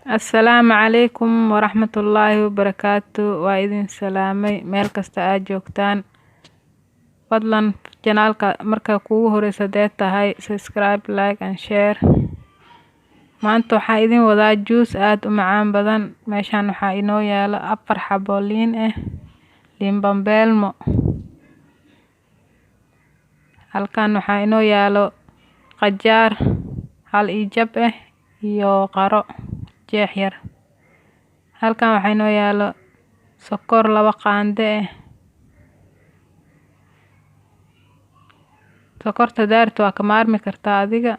Assalaamu calaykum waraxmatullaahi wabarakaatu. Waa idin salaamay meel kasta aad joogtaan. Fadlan janaalka marka kugu horeysa dee tahay subscribe, like and share. Maanta waxaa idin wadaa juice aad u macaan badan. Meeshaan waxaa inoo yaalo 4 xabo liin liin bambeelmo. Halkan waxaa inoo yaalo qajaar 1 jab iyo qaro jeex yar. Halkan waxaa inoo yaalo sokor 2 qaande sokorta daartu waa ka maarmi kartaa adiga.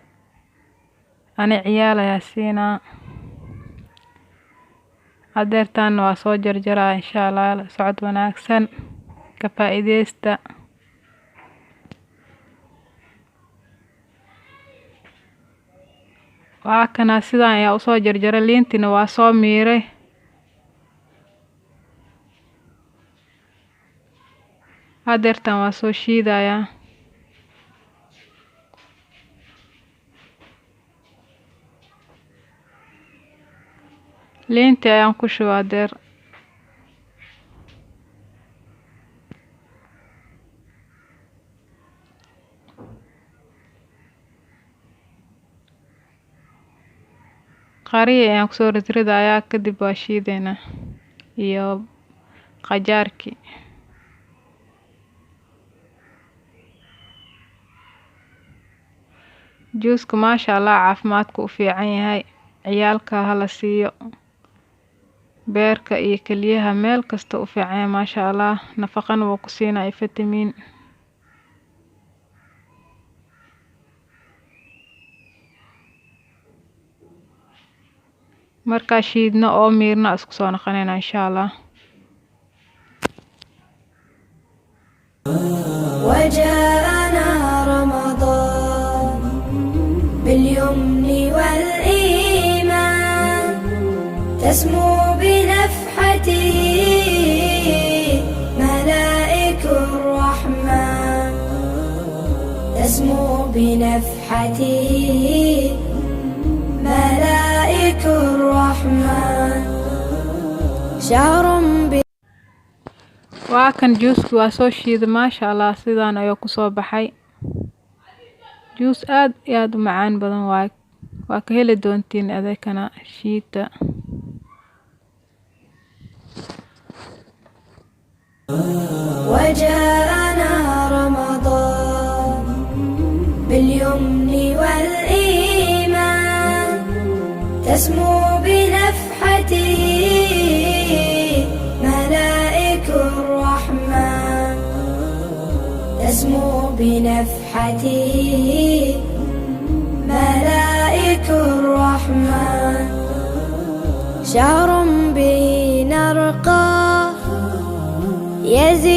Ani ciyaal ayaa siinaa. Hadeertaan waa soo jarjaraa insha Allah. Socod wanaagsan ka faa'iideysta. Waa kana sidaan ayaa u soo jarjaray liintina waa soo miiray. Hadeertaan waa soo shiidayaa. Liinta ayaan ku shubaa deer. Qariya ayaan kusoo ridayaa kadib waa shiideena iyo qajaarki. Juice maasha Allah caafimaadku u fiican yahay. Ciyaalka hala siiyo. Beerka iyo kaliyaha meel kasta u fiican yahay maasha Allah. Nafaqan wuu ku siinaa vitamin. Marka shiidno oo miirna isku soo noqonayna insha Allah. وجاءنا رمضان باليمن والإيمان تسمو بنفحته ملائك الرحمن تسمو بنفحته ملائك الرحمن شهر waa kan juice waa soo shiiday maasha Allah sidaan ayuu ku soo baxay. Juice aad iyo aad u macaan badan waa ka heli doontiin adeegana shiita. وجاءنا رمضان باليمن والإيمان تسمو بنفحته ملائك الرحمن تسمو بنفحته ملائك الرحمن شهر به نرقى يزيد